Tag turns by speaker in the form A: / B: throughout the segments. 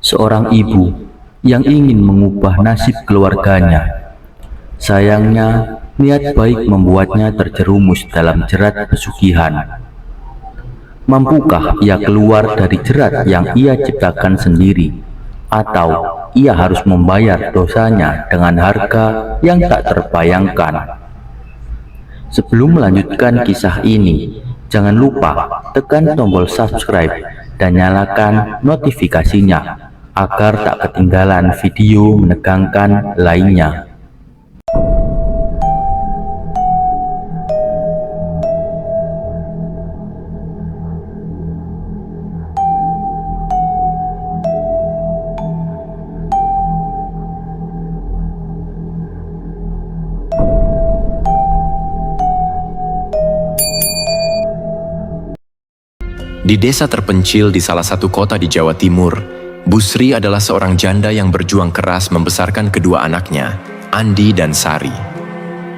A: seorang ibu yang ingin mengubah nasib keluarganya. Sayangnya, niat baik membuatnya terjerumus dalam jerat pesugihan. Mampukah ia keluar dari jerat yang ia ciptakan sendiri, atau ia harus membayar dosanya dengan harga yang tak terbayangkan? Sebelum melanjutkan kisah ini, jangan lupa tekan tombol subscribe dan nyalakan notifikasinya agar tak ketinggalan video menegangkan lainnya.
B: Di desa terpencil di salah satu kota di Jawa Timur, Bu Sri adalah seorang janda yang berjuang keras membesarkan kedua anaknya, Andi dan Sari.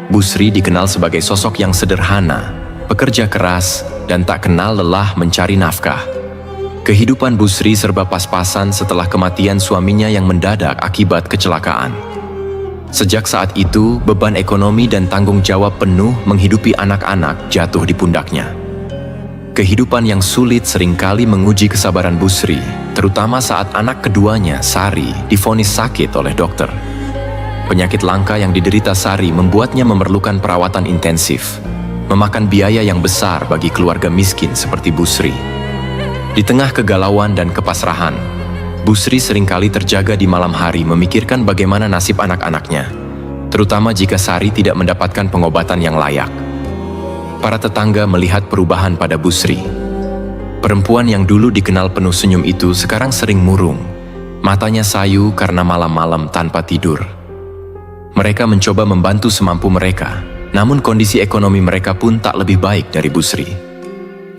B: Bu Sri dikenal sebagai sosok yang sederhana, pekerja keras, dan tak kenal lelah mencari nafkah. Kehidupan Bu Sri serba pas-pasan setelah kematian suaminya yang mendadak akibat kecelakaan. Sejak saat itu, beban ekonomi dan tanggung jawab penuh menghidupi anak-anak jatuh di pundaknya. Kehidupan yang sulit seringkali menguji kesabaran Bu Sri, terutama saat anak keduanya, Sari, divonis sakit oleh dokter. Penyakit langka yang diderita Sari membuatnya memerlukan perawatan intensif, memakan biaya yang besar bagi keluarga miskin seperti Bu Sri. Di tengah kegalauan dan kepasrahan, Bu Sri seringkali terjaga di malam hari memikirkan bagaimana nasib anak-anaknya, terutama jika Sari tidak mendapatkan pengobatan yang layak. Para tetangga melihat perubahan pada Bu Sri. Perempuan yang dulu dikenal penuh senyum itu sekarang sering murung. Matanya sayu karena malam-malam tanpa tidur. Mereka mencoba membantu semampu mereka, namun kondisi ekonomi mereka pun tak lebih baik dari Bu Sri.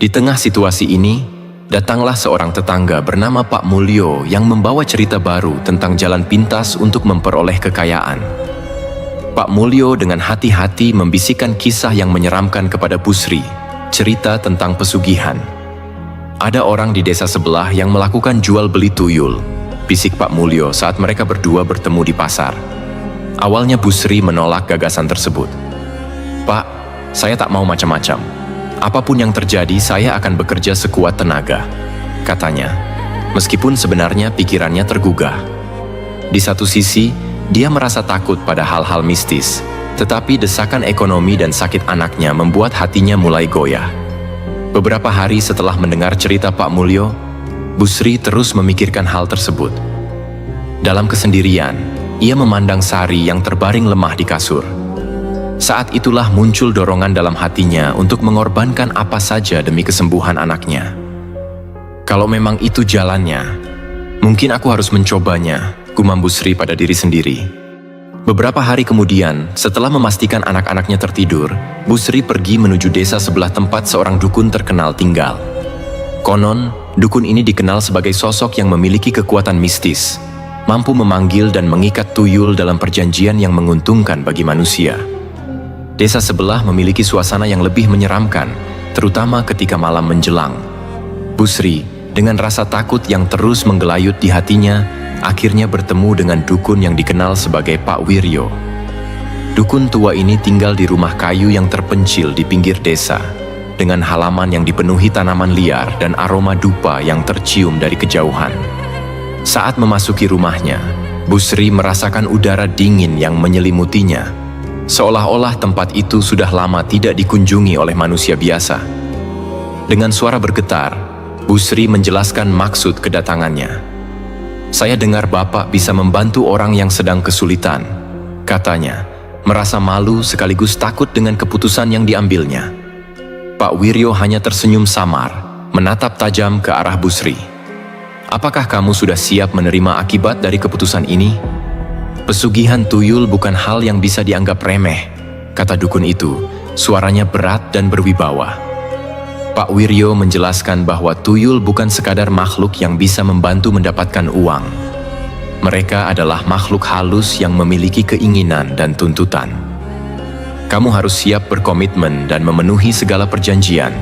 B: Di tengah situasi ini, datanglah seorang tetangga bernama Pak Mulyo yang membawa cerita baru tentang jalan pintas untuk memperoleh kekayaan. Pak Mulyo dengan hati-hati membisikkan kisah yang menyeramkan kepada Bu Sri, cerita tentang pesugihan. Ada orang di desa sebelah yang melakukan jual beli tuyul, bisik Pak Mulyo saat mereka berdua bertemu di pasar. Awalnya Bu Sri menolak gagasan tersebut. "Pak, saya tak mau macam-macam. Apapun yang terjadi, saya akan bekerja sekuat tenaga," katanya. Meskipun sebenarnya pikirannya tergugah. Di satu sisi, dia merasa takut pada hal-hal mistis, tetapi desakan ekonomi dan sakit anaknya membuat hatinya mulai goyah. Beberapa hari setelah mendengar cerita Pak Mulyo, Bu Sri terus memikirkan hal tersebut. Dalam kesendirian, ia memandang Sari yang terbaring lemah di kasur. Saat itulah muncul dorongan dalam hatinya untuk mengorbankan apa saja demi kesembuhan anaknya. Kalau memang itu jalannya, mungkin aku harus mencobanya, gumam Bu Sri pada diri sendiri. Beberapa hari kemudian, setelah memastikan anak-anaknya tertidur, Bu Sri pergi menuju desa sebelah tempat seorang dukun terkenal tinggal. Konon, dukun ini dikenal sebagai sosok yang memiliki kekuatan mistis, mampu memanggil dan mengikat tuyul dalam perjanjian yang menguntungkan bagi manusia. Desa sebelah memiliki suasana yang lebih menyeramkan, terutama ketika malam menjelang. Bu Sri, dengan rasa takut yang terus menggelayut di hatinya, akhirnya bertemu dengan dukun yang dikenal sebagai Pak Wiryo. Dukun tua ini tinggal di rumah kayu yang terpencil di pinggir desa, dengan halaman yang dipenuhi tanaman liar dan aroma dupa yang tercium dari kejauhan. Saat memasuki rumahnya, Bu Sri merasakan udara dingin yang menyelimutinya, seolah-olah tempat itu sudah lama tidak dikunjungi oleh manusia biasa. Dengan suara bergetar, Bu Sri menjelaskan maksud kedatangannya. "Saya dengar Bapak bisa membantu orang yang sedang kesulitan," katanya, merasa malu sekaligus takut dengan keputusan yang diambilnya. Pak Wiryo hanya tersenyum samar, menatap tajam ke arah Bu Sri. "Apakah kamu sudah siap menerima akibat dari keputusan ini? Pesugihan tuyul bukan hal yang bisa dianggap remeh," kata dukun itu, suaranya berat dan berwibawa. Pak Wiryo menjelaskan bahwa tuyul bukan sekadar makhluk yang bisa membantu mendapatkan uang. Mereka adalah makhluk halus yang memiliki keinginan dan tuntutan. Kamu harus siap berkomitmen dan memenuhi segala perjanjian.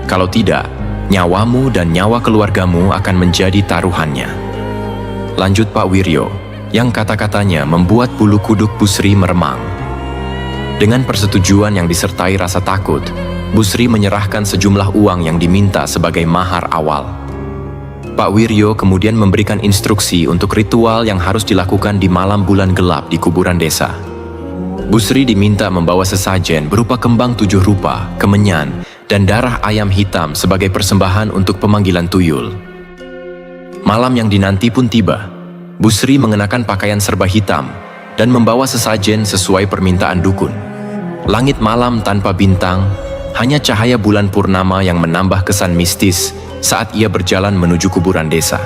B: Kalau tidak, nyawamu dan nyawa keluargamu akan menjadi taruhannya. lanjut Pak Wiryo, yang kata-katanya membuat bulu kuduk Busri meremang. Dengan persetujuan yang disertai rasa takut, Busri menyerahkan sejumlah uang yang diminta sebagai mahar awal. Pak Wiryo kemudian memberikan instruksi untuk ritual yang harus dilakukan di malam bulan gelap di kuburan desa. Busri diminta membawa sesajen berupa kembang 7 rupa, kemenyan, dan darah ayam hitam sebagai persembahan untuk pemanggilan tuyul. Malam yang dinanti pun tiba. Busri mengenakan pakaian serba hitam dan membawa sesajen sesuai permintaan dukun. Langit malam tanpa bintang, hanya cahaya bulan purnama yang menambah kesan mistis saat ia berjalan menuju kuburan desa.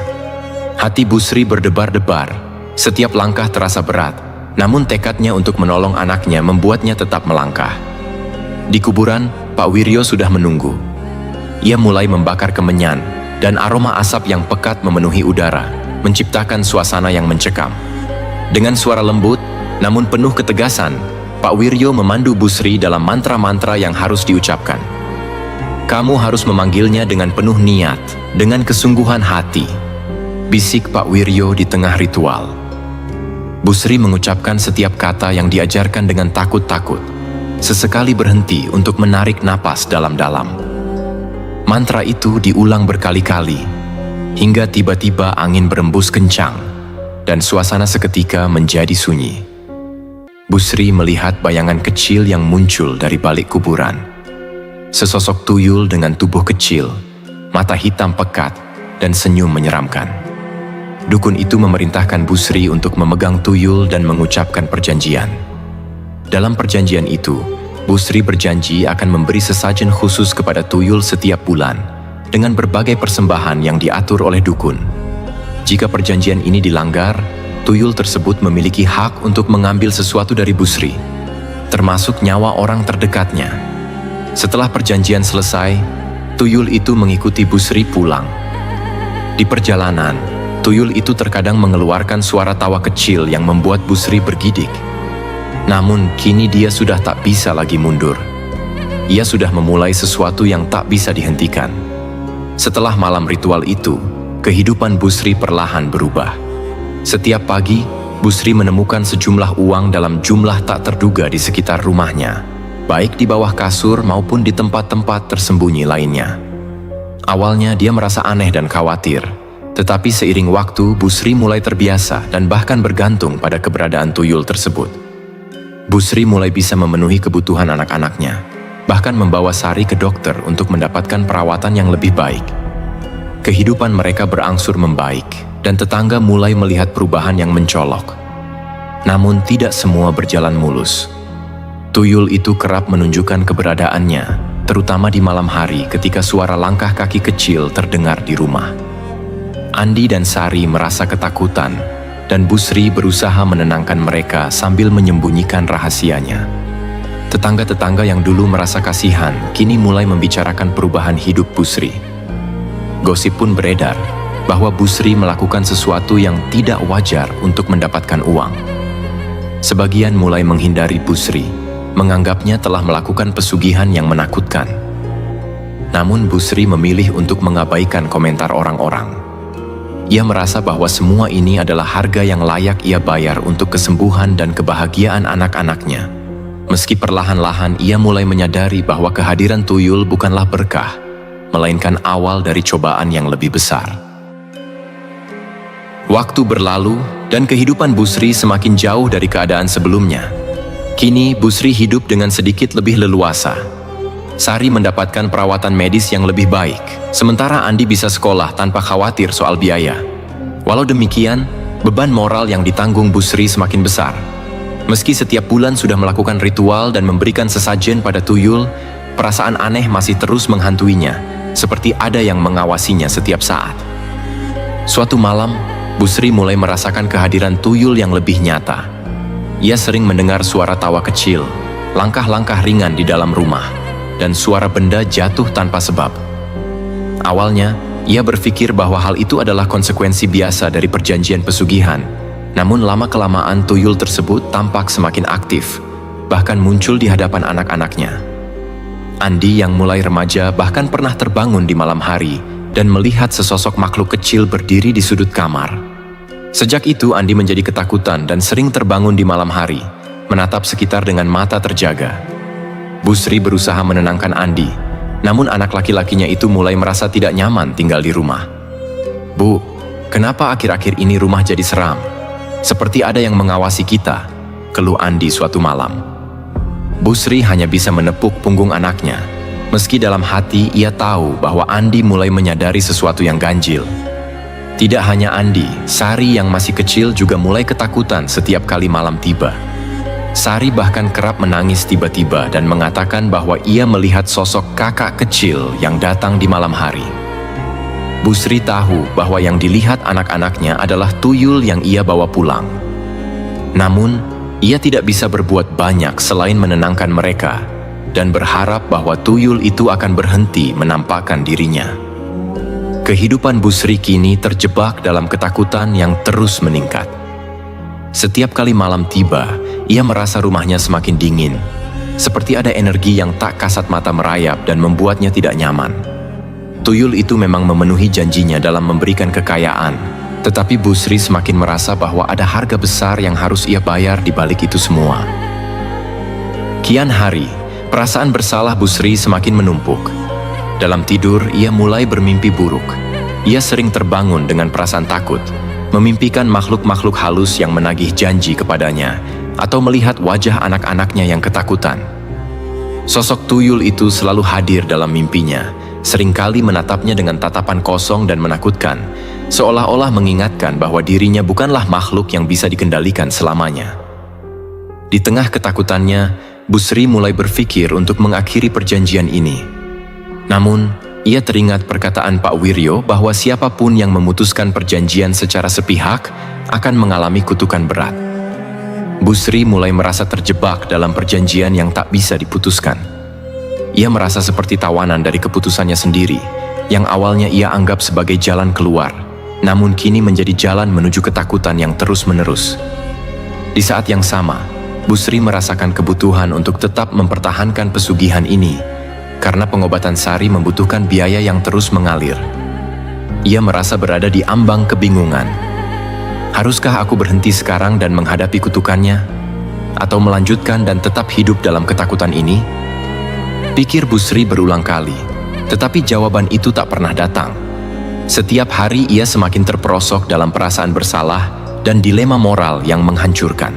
B: Hati Busri berdebar-debar, setiap langkah terasa berat, namun tekadnya untuk menolong anaknya membuatnya tetap melangkah. Di kuburan, Pak Wiryo sudah menunggu. Ia mulai membakar kemenyan, dan aroma asap yang pekat memenuhi udara, menciptakan suasana yang mencekam. Dengan suara lembut, namun penuh ketegasan, Pak Wiryo memandu Busri dalam mantra-mantra yang harus diucapkan. Kamu harus memanggilnya dengan penuh niat, dengan kesungguhan hati, bisik Pak Wiryo di tengah ritual. Busri mengucapkan setiap kata yang diajarkan dengan takut-takut, sesekali berhenti untuk menarik napas dalam-dalam. Mantra itu diulang berkali-kali, hingga tiba-tiba angin berembus kencang, dan suasana seketika menjadi sunyi. Busri melihat bayangan kecil yang muncul dari balik kuburan. Sesosok tuyul dengan tubuh kecil, mata hitam pekat, dan senyum menyeramkan. Dukun itu memerintahkan Busri untuk memegang tuyul dan mengucapkan perjanjian. Dalam perjanjian itu, Busri berjanji akan memberi sesajen khusus kepada tuyul setiap bulan, dengan berbagai persembahan yang diatur oleh dukun. Jika perjanjian ini dilanggar, tuyul tersebut memiliki hak untuk mengambil sesuatu dari Busri, termasuk nyawa orang terdekatnya. Setelah perjanjian selesai, tuyul itu mengikuti Busri pulang. Di perjalanan, tuyul itu terkadang mengeluarkan suara tawa kecil yang membuat Busri bergidik. Namun, kini dia sudah tak bisa lagi mundur. Ia sudah memulai sesuatu yang tak bisa dihentikan. Setelah malam ritual itu, kehidupan Busri perlahan berubah. Setiap pagi, Busri menemukan sejumlah uang dalam jumlah tak terduga di sekitar rumahnya, baik di bawah kasur maupun di tempat-tempat tersembunyi lainnya. Awalnya dia merasa aneh dan khawatir, tetapi seiring waktu Busri mulai terbiasa dan bahkan bergantung pada keberadaan tuyul tersebut. Busri mulai bisa memenuhi kebutuhan anak-anaknya, bahkan membawa Sari ke dokter untuk mendapatkan perawatan yang lebih baik. Kehidupan mereka berangsur membaik, dan tetangga mulai melihat perubahan yang mencolok. Namun tidak semua berjalan mulus. Tuyul itu kerap menunjukkan keberadaannya, terutama di malam hari ketika suara langkah kaki kecil terdengar di rumah. Andi dan Sari merasa ketakutan, dan Busri berusaha menenangkan mereka sambil menyembunyikan rahasianya. Tetangga-tetangga yang dulu merasa kasihan kini mulai membicarakan perubahan hidup Busri. Gosip pun beredar bahwa Busri melakukan sesuatu yang tidak wajar untuk mendapatkan uang. Sebagian mulai menghindari Busri, menganggapnya telah melakukan pesugihan yang menakutkan. Namun Busri memilih untuk mengabaikan komentar orang-orang. Ia merasa bahwa semua ini adalah harga yang layak ia bayar untuk kesembuhan dan kebahagiaan anak-anaknya. Meski perlahan-lahan ia mulai menyadari bahwa kehadiran tuyul bukanlah berkah, melainkan awal dari cobaan yang lebih besar. Waktu berlalu, dan kehidupan Busri semakin jauh dari keadaan sebelumnya. Kini, Busri hidup dengan sedikit lebih leluasa. Sari mendapatkan perawatan medis yang lebih baik, sementara Andi bisa sekolah tanpa khawatir soal biaya. Walau demikian, beban moral yang ditanggung Busri semakin besar. Meski setiap bulan sudah melakukan ritual dan memberikan sesajen pada tuyul, perasaan aneh masih terus menghantuinya, seperti ada yang mengawasinya setiap saat. Suatu malam, Busri mulai merasakan kehadiran tuyul yang lebih nyata. Ia sering mendengar suara tawa kecil, langkah-langkah ringan di dalam rumah, dan suara benda jatuh tanpa sebab. Awalnya, ia berpikir bahwa hal itu adalah konsekuensi biasa dari perjanjian pesugihan. Namun lama-kelamaan tuyul tersebut tampak semakin aktif, bahkan muncul di hadapan anak-anaknya. Andi yang mulai remaja bahkan pernah terbangun di malam hari dan melihat sesosok makhluk kecil berdiri di sudut kamar. Sejak itu Andi menjadi ketakutan dan sering terbangun di malam hari, menatap sekitar dengan mata terjaga. Busri berusaha menenangkan Andi, namun anak laki-lakinya itu mulai merasa tidak nyaman tinggal di rumah. "Bu, kenapa akhir-akhir ini rumah jadi seram? Seperti ada yang mengawasi kita," keluh Andi suatu malam. Busri hanya bisa menepuk punggung anaknya, meski dalam hati ia tahu bahwa Andi mulai menyadari sesuatu yang ganjil. Tidak hanya Andi, Sari yang masih kecil juga mulai ketakutan setiap kali malam tiba. Sari bahkan kerap menangis tiba-tiba dan mengatakan bahwa ia melihat sosok kakak kecil yang datang di malam hari. Busri tahu bahwa yang dilihat anak-anaknya adalah tuyul yang ia bawa pulang. Namun, ia tidak bisa berbuat banyak selain menenangkan mereka dan berharap bahwa tuyul itu akan berhenti menampakkan dirinya. Kehidupan Busri kini terjebak dalam ketakutan yang terus meningkat. Setiap kali malam tiba, ia merasa rumahnya semakin dingin, seperti ada energi yang tak kasat mata merayap dan membuatnya tidak nyaman. Tuyul itu memang memenuhi janjinya dalam memberikan kekayaan, tetapi Busri semakin merasa bahwa ada harga besar yang harus ia bayar di balik itu semua. Kian hari, perasaan bersalah Busri semakin menumpuk. Dalam tidur, ia mulai bermimpi buruk. Ia sering terbangun dengan perasaan takut, memimpikan makhluk-makhluk halus yang menagih janji kepadanya, atau melihat wajah anak-anaknya yang ketakutan. Sosok tuyul itu selalu hadir dalam mimpinya, seringkali menatapnya dengan tatapan kosong dan menakutkan, seolah-olah mengingatkan bahwa dirinya bukanlah makhluk yang bisa dikendalikan selamanya. Di tengah ketakutannya, Busri mulai berpikir untuk mengakhiri perjanjian ini. Namun, ia teringat perkataan Pak Wiryo bahwa siapapun yang memutuskan perjanjian secara sepihak akan mengalami kutukan berat. Busri mulai merasa terjebak dalam perjanjian yang tak bisa diputuskan. Ia merasa seperti tawanan dari keputusannya sendiri, yang awalnya ia anggap sebagai jalan keluar, namun kini menjadi jalan menuju ketakutan yang terus-menerus. Di saat yang sama, Busri merasakan kebutuhan untuk tetap mempertahankan pesugihan ini, karena pengobatan Sari membutuhkan biaya yang terus mengalir. Ia merasa berada di ambang kebingungan. Haruskah aku berhenti sekarang dan menghadapi kutukannya? Atau melanjutkan dan tetap hidup dalam ketakutan ini? Pikir Busri berulang kali, tetapi jawaban itu tak pernah datang. Setiap hari ia semakin terperosok dalam perasaan bersalah dan dilema moral yang menghancurkan.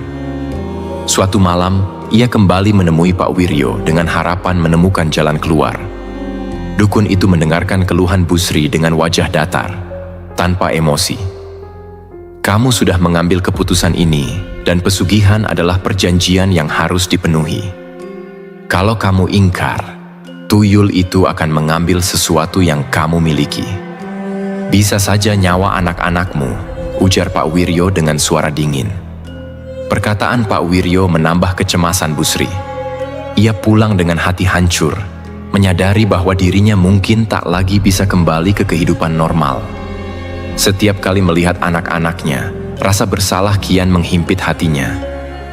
B: Suatu malam, ia kembali menemui Pak Wiryo dengan harapan menemukan jalan keluar. Dukun itu mendengarkan keluhan Busri dengan wajah datar, tanpa emosi. "Kamu sudah mengambil keputusan ini, dan pesugihan adalah perjanjian yang harus dipenuhi. Kalau kamu ingkar, tuyul itu akan mengambil sesuatu yang kamu miliki. Bisa saja nyawa anak-anakmu," ujar Pak Wiryo dengan suara dingin. Perkataan Pak Wiryo menambah kecemasan Busri. Ia pulang dengan hati hancur, menyadari bahwa dirinya mungkin tak lagi bisa kembali ke kehidupan normal. Setiap kali melihat anak-anaknya, rasa bersalah kian menghimpit hatinya.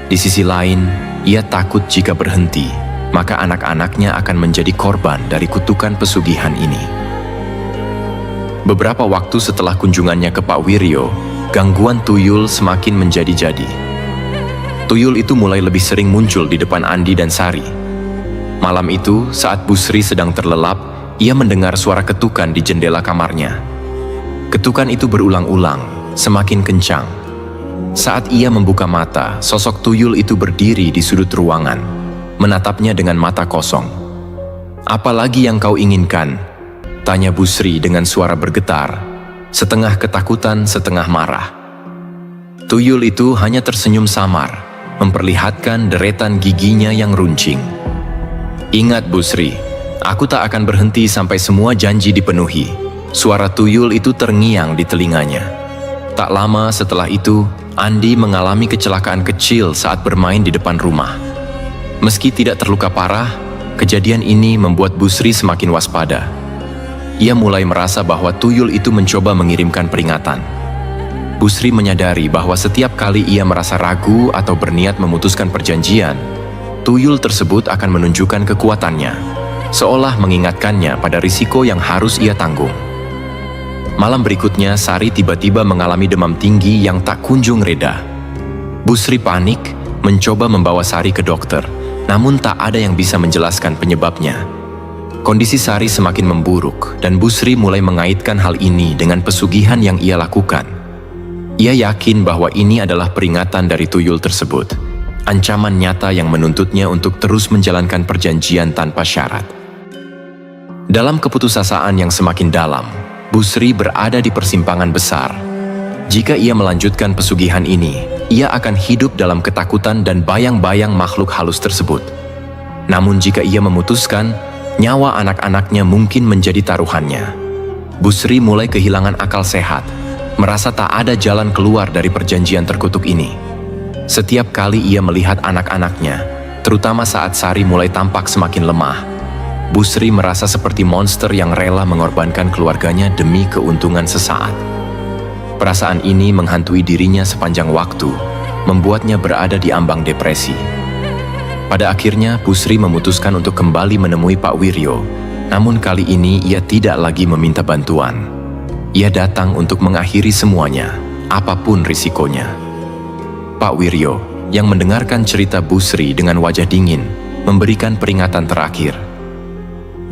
B: Di sisi lain, ia takut jika berhenti, maka anak-anaknya akan menjadi korban dari kutukan pesugihan ini. Beberapa waktu setelah kunjungannya ke Pak Wiryo, gangguan tuyul semakin menjadi-jadi. Tuyul itu mulai lebih sering muncul di depan Andi dan Sari. Malam itu, saat Busri sedang terlelap, ia mendengar suara ketukan di jendela kamarnya. Ketukan itu berulang-ulang, semakin kencang. Saat ia membuka mata, sosok tuyul itu berdiri di sudut ruangan, menatapnya dengan mata kosong. "Apa lagi yang kau inginkan?" tanya Busri dengan suara bergetar, setengah ketakutan, setengah marah. Tuyul itu hanya tersenyum samar, memperlihatkan deretan giginya yang runcing. "Ingat Busri, aku tak akan berhenti sampai semua janji dipenuhi." Suara tuyul itu terngiang di telinganya. Tak lama setelah itu, Andi mengalami kecelakaan kecil saat bermain di depan rumah. Meski tidak terluka parah, kejadian ini membuat Busri semakin waspada. Ia mulai merasa bahwa tuyul itu mencoba mengirimkan peringatan. Busri menyadari bahwa setiap kali ia merasa ragu atau berniat memutuskan perjanjian, tuyul tersebut akan menunjukkan kekuatannya, seolah mengingatkannya pada risiko yang harus ia tanggung. Malam berikutnya, Sari tiba-tiba mengalami demam tinggi yang tak kunjung reda. Busri panik, mencoba membawa Sari ke dokter, namun tak ada yang bisa menjelaskan penyebabnya. Kondisi Sari semakin memburuk, dan Busri mulai mengaitkan hal ini dengan pesugihan yang ia lakukan. Ia yakin bahwa ini adalah peringatan dari tuyul tersebut, ancaman nyata yang menuntutnya untuk terus menjalankan perjanjian tanpa syarat. Dalam keputusasaan yang semakin dalam, Busri berada di persimpangan besar. Jika ia melanjutkan pesugihan ini, ia akan hidup dalam ketakutan dan bayang-bayang makhluk halus tersebut. Namun jika ia memutuskan, nyawa anak-anaknya mungkin menjadi taruhannya. Busri mulai kehilangan akal sehat, merasa tak ada jalan keluar dari perjanjian terkutuk ini. Setiap kali ia melihat anak-anaknya, terutama saat Sari mulai tampak semakin lemah, Busri merasa seperti monster yang rela mengorbankan keluarganya demi keuntungan sesaat. Perasaan ini menghantui dirinya sepanjang waktu, membuatnya berada di ambang depresi. Pada akhirnya, Busri memutuskan untuk kembali menemui Pak Wiryo, namun kali ini ia tidak lagi meminta bantuan. Ia datang untuk mengakhiri semuanya, apapun risikonya. Pak Wiryo, yang mendengarkan cerita Busri dengan wajah dingin, memberikan peringatan terakhir.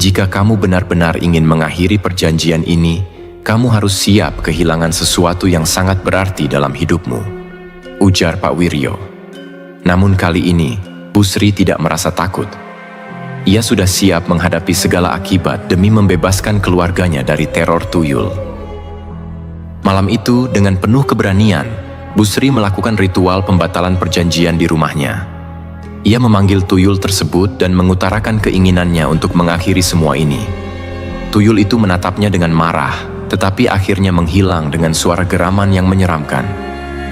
B: Jika kamu benar-benar ingin mengakhiri perjanjian ini, kamu harus siap kehilangan sesuatu yang sangat berarti dalam hidupmu, ujar Pak Wiryo. Namun kali ini, Busri tidak merasa takut. Ia sudah siap menghadapi segala akibat demi membebaskan keluarganya dari teror tuyul. Malam itu, dengan penuh keberanian, Busri melakukan ritual pembatalan perjanjian di rumahnya. Ia memanggil tuyul tersebut dan mengutarakan keinginannya untuk mengakhiri semua ini. Tuyul itu menatapnya dengan marah, tetapi akhirnya menghilang dengan suara geraman yang menyeramkan.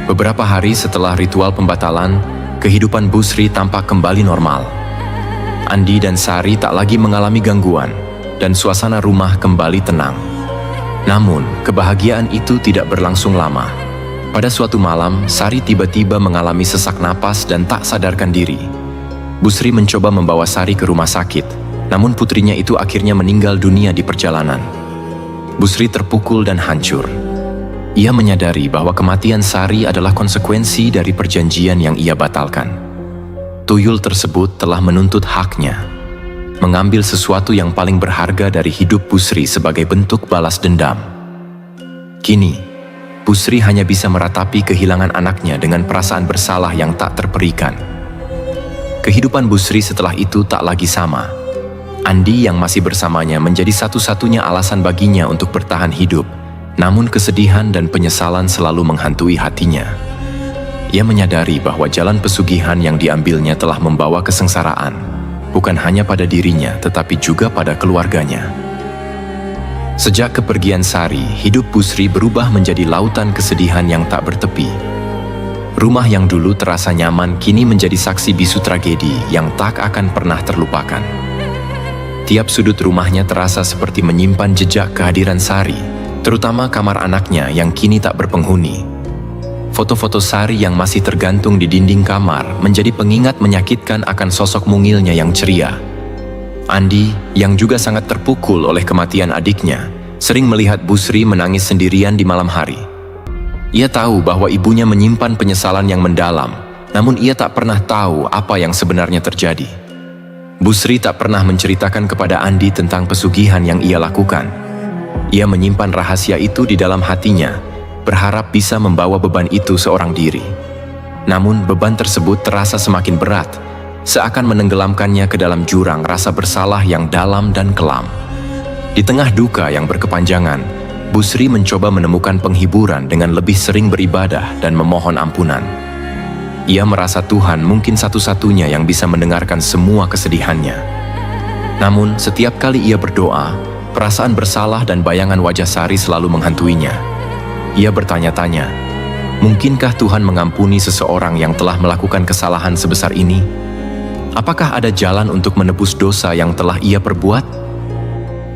B: Beberapa hari setelah ritual pembatalan, kehidupan Busri tampak kembali normal. Andi dan Sari tak lagi mengalami gangguan, dan suasana rumah kembali tenang. Namun, kebahagiaan itu tidak berlangsung lama. Pada suatu malam, Sari tiba-tiba mengalami sesak napas dan tak sadarkan diri. Busri mencoba membawa Sari ke rumah sakit, namun putrinya itu akhirnya meninggal dunia di perjalanan. Busri terpukul dan hancur. Ia menyadari bahwa kematian Sari adalah konsekuensi dari perjanjian yang ia batalkan. Tuyul tersebut telah menuntut haknya, mengambil sesuatu yang paling berharga dari hidup Busri sebagai bentuk balas dendam. Kini, Busri hanya bisa meratapi kehilangan anaknya dengan perasaan bersalah yang tak terperikan. Kehidupan Busri setelah itu tak lagi sama. Andi yang masih bersamanya menjadi satu-satunya alasan baginya untuk bertahan hidup, namun kesedihan dan penyesalan selalu menghantui hatinya. Ia menyadari bahwa jalan pesugihan yang diambilnya telah membawa kesengsaraan, bukan hanya pada dirinya tetapi juga pada keluarganya. Sejak kepergian Sari, hidup Busri berubah menjadi lautan kesedihan yang tak bertepi. Rumah yang dulu terasa nyaman kini menjadi saksi bisu tragedi yang tak akan pernah terlupakan. Tiap sudut rumahnya terasa seperti menyimpan jejak kehadiran Sari, terutama kamar anaknya yang kini tak berpenghuni. Foto-foto Sari yang masih tergantung di dinding kamar menjadi pengingat menyakitkan akan sosok mungilnya yang ceria. Andi, yang juga sangat terpukul oleh kematian adiknya, sering melihat Busri menangis sendirian di malam hari. Ia tahu bahwa ibunya menyimpan penyesalan yang mendalam, namun ia tak pernah tahu apa yang sebenarnya terjadi. Busri tak pernah menceritakan kepada Andi tentang pesugihan yang ia lakukan. Ia menyimpan rahasia itu di dalam hatinya, berharap bisa membawa beban itu seorang diri. Namun beban tersebut terasa semakin berat, seakan menenggelamkannya ke dalam jurang rasa bersalah yang dalam dan kelam. Di tengah duka yang berkepanjangan, Busri mencoba menemukan penghiburan dengan lebih sering beribadah dan memohon ampunan. Ia merasa Tuhan mungkin satu-satunya yang bisa mendengarkan semua kesedihannya. Namun, setiap kali ia berdoa, perasaan bersalah dan bayangan wajah Sari selalu menghantuinya. Ia bertanya-tanya, mungkinkah Tuhan mengampuni seseorang yang telah melakukan kesalahan sebesar ini? Apakah ada jalan untuk menebus dosa yang telah ia perbuat?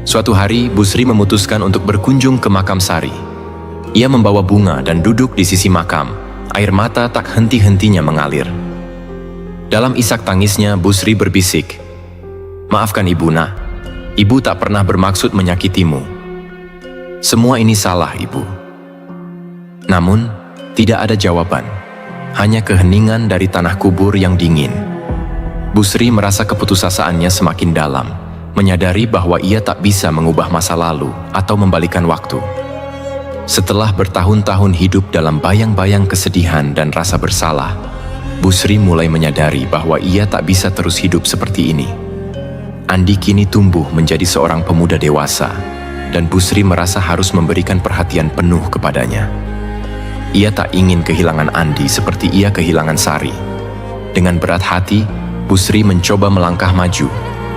B: Suatu hari, Busri memutuskan untuk berkunjung ke makam Sari. Ia membawa bunga dan duduk di sisi makam, air mata tak henti-hentinya mengalir. Dalam isak tangisnya, Busri berbisik, "Maafkan Ibu, Nak. Ibu tak pernah bermaksud menyakitimu." Semua ini salah, Ibu. Namun, tidak ada jawaban. Hanya keheningan dari tanah kubur yang dingin. Busri merasa keputusasaannya semakin dalam, menyadari bahwa ia tak bisa mengubah masa lalu atau membalikan waktu. Setelah bertahun-tahun hidup dalam bayang-bayang kesedihan dan rasa bersalah, Busri mulai menyadari bahwa ia tak bisa terus hidup seperti ini. Andi kini tumbuh menjadi seorang pemuda dewasa, dan Busri merasa harus memberikan perhatian penuh kepadanya. Ia tak ingin kehilangan Andi seperti ia kehilangan Sari. Dengan berat hati, Busri mencoba melangkah maju,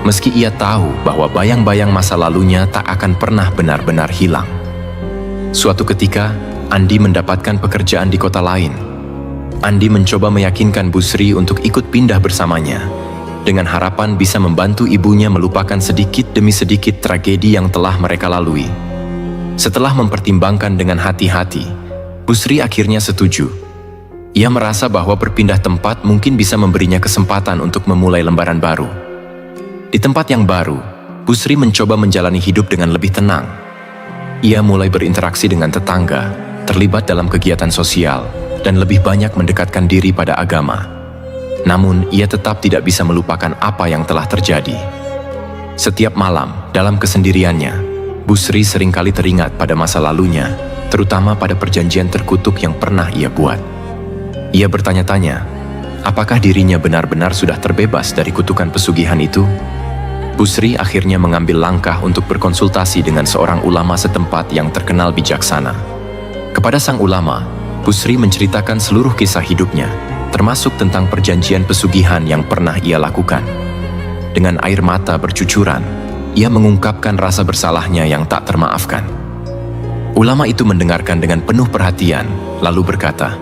B: meski ia tahu bahwa bayang-bayang masa lalunya tak akan pernah benar-benar hilang. Suatu ketika, Andi mendapatkan pekerjaan di kota lain. Andi mencoba meyakinkan Busri untuk ikut pindah bersamanya, dengan harapan bisa membantu ibunya melupakan sedikit demi sedikit tragedi yang telah mereka lalui. Setelah mempertimbangkan dengan hati-hati, Busri akhirnya setuju. Ia merasa bahwa berpindah tempat mungkin bisa memberinya kesempatan untuk memulai lembaran baru. Di tempat yang baru, Busri mencoba menjalani hidup dengan lebih tenang. Ia mulai berinteraksi dengan tetangga, terlibat dalam kegiatan sosial, dan lebih banyak mendekatkan diri pada agama. Namun, ia tetap tidak bisa melupakan apa yang telah terjadi. Setiap malam, dalam kesendiriannya, Busri seringkali teringat pada masa lalunya, terutama pada perjanjian terkutuk yang pernah ia buat. Ia bertanya-tanya, apakah dirinya benar-benar sudah terbebas dari kutukan pesugihan itu? Busri akhirnya mengambil langkah untuk berkonsultasi dengan seorang ulama setempat yang terkenal bijaksana. Kepada sang ulama, Busri menceritakan seluruh kisah hidupnya, termasuk tentang perjanjian pesugihan yang pernah ia lakukan. Dengan air mata bercucuran, ia mengungkapkan rasa bersalahnya yang tak termaafkan. Ulama itu mendengarkan dengan penuh perhatian, lalu berkata,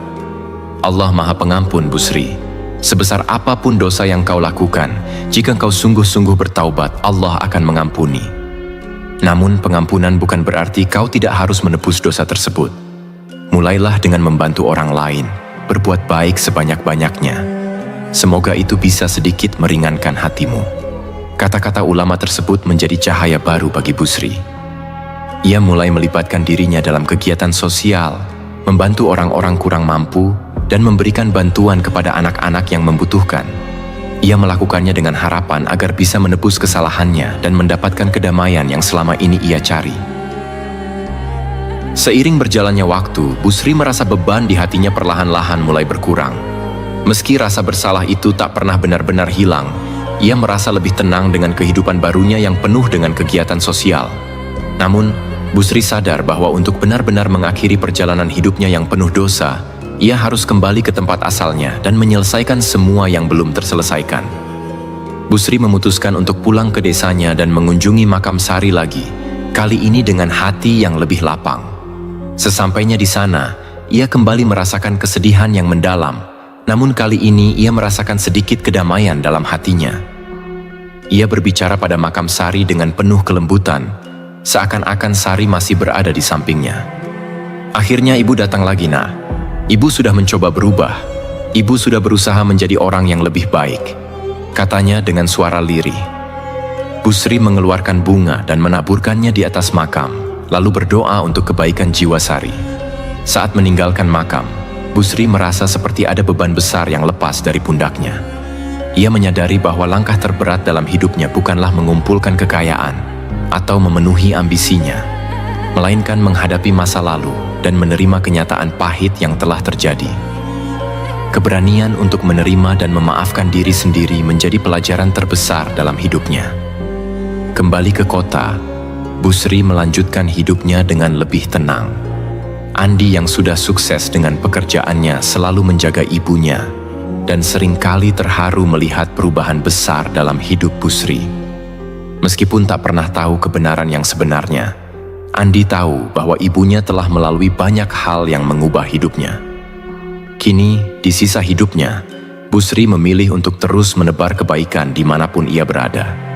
B: Allah Maha Pengampun, Busri. Sebesar apapun dosa yang kau lakukan, jika kau sungguh-sungguh bertaubat, Allah akan mengampuni. Namun pengampunan bukan berarti kau tidak harus menebus dosa tersebut. Mulailah dengan membantu orang lain, berbuat baik sebanyak-banyaknya. Semoga itu bisa sedikit meringankan hatimu. Kata-kata ulama tersebut menjadi cahaya baru bagi Busri. Ia mulai melibatkan dirinya dalam kegiatan sosial, membantu orang-orang kurang mampu, dan memberikan bantuan kepada anak-anak yang membutuhkan. Ia melakukannya dengan harapan agar bisa menebus kesalahannya dan mendapatkan kedamaian yang selama ini ia cari. Seiring berjalannya waktu, Busri merasa beban di hatinya perlahan-lahan mulai berkurang. Meski rasa bersalah itu tak pernah benar-benar hilang, ia merasa lebih tenang dengan kehidupan barunya yang penuh dengan kegiatan sosial. Namun, Busri sadar bahwa untuk benar-benar mengakhiri perjalanan hidupnya yang penuh dosa, ia harus kembali ke tempat asalnya dan menyelesaikan semua yang belum terselesaikan. Busri memutuskan untuk pulang ke desanya dan mengunjungi makam Sari lagi, kali ini dengan hati yang lebih lapang. Sesampainya di sana, ia kembali merasakan kesedihan yang mendalam, namun kali ini ia merasakan sedikit kedamaian dalam hatinya. Ia berbicara pada makam Sari dengan penuh kelembutan, seakan-akan Sari masih berada di sampingnya. Akhirnya ibu datang lagi, Nak. Ibu sudah mencoba berubah. Ibu sudah berusaha menjadi orang yang lebih baik, katanya dengan suara lirih. Busri mengeluarkan bunga dan menaburkannya di atas makam, lalu berdoa untuk kebaikan jiwa Sari. Saat meninggalkan makam, Busri merasa seperti ada beban besar yang lepas dari pundaknya. Ia menyadari bahwa langkah terberat dalam hidupnya bukanlah mengumpulkan kekayaan atau memenuhi ambisinya, melainkan menghadapi masa lalu dan menerima kenyataan pahit yang telah terjadi. Keberanian untuk menerima dan memaafkan diri sendiri menjadi pelajaran terbesar dalam hidupnya. Kembali ke kota, Busri melanjutkan hidupnya dengan lebih tenang. Andi yang sudah sukses dengan pekerjaannya selalu menjaga ibunya dan seringkali terharu melihat perubahan besar dalam hidup Busri. Meskipun tak pernah tahu kebenaran yang sebenarnya, Andi tahu bahwa ibunya telah melalui banyak hal yang mengubah hidupnya. Kini, di sisa hidupnya, Busri memilih untuk terus menebar kebaikan dimanapun ia berada.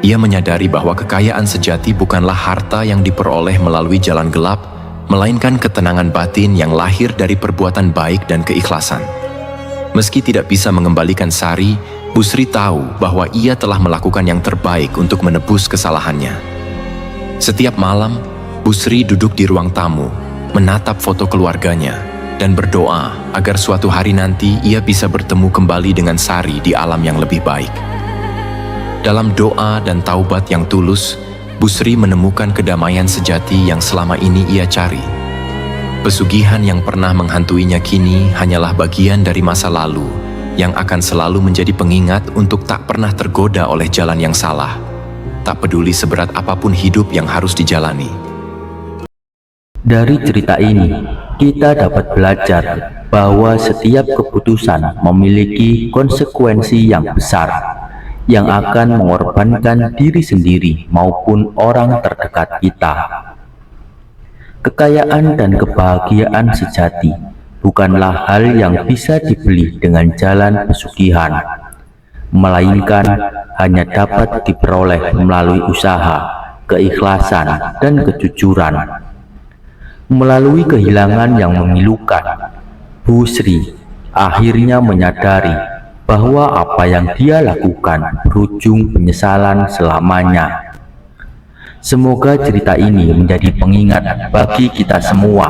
B: Ia menyadari bahwa kekayaan sejati bukanlah harta yang diperoleh melalui jalan gelap, melainkan ketenangan batin yang lahir dari perbuatan baik dan keikhlasan. Meski tidak bisa mengembalikan Sari, Busri tahu bahwa ia telah melakukan yang terbaik untuk menebus kesalahannya. Setiap malam, Busri duduk di ruang tamu, menatap foto keluarganya, dan berdoa agar suatu hari nanti ia bisa bertemu kembali dengan Sari di alam yang lebih baik. Dalam doa dan taubat yang tulus, Busri menemukan kedamaian sejati yang selama ini ia cari. Pesugihan yang pernah menghantuinya kini hanyalah bagian dari masa lalu yang akan selalu menjadi pengingat untuk tak pernah tergoda oleh jalan yang salah, tak peduli seberat apapun hidup yang harus dijalani.
A: Dari cerita ini, kita dapat belajar bahwa setiap keputusan memiliki konsekuensi yang besar, yang akan mengorbankan diri sendiri maupun orang terdekat kita. Kekayaan dan kebahagiaan sejati bukanlah hal yang bisa dibeli dengan jalan pesugihan, melainkan hanya dapat diperoleh melalui usaha, keikhlasan, dan kejujuran. Melalui kehilangan yang memilukan, Busri akhirnya menyadari bahwa apa yang dia lakukan berujung penyesalan selamanya. Semoga cerita ini menjadi pengingat bagi kita semua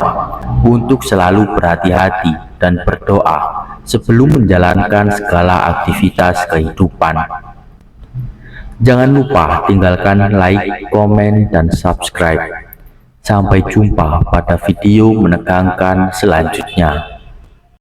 A: untuk selalu berhati-hati dan berdoa sebelum menjalankan segala aktivitas kehidupan. Jangan lupa tinggalkan like, komen, dan subscribe. Sampai jumpa pada video menegangkan selanjutnya.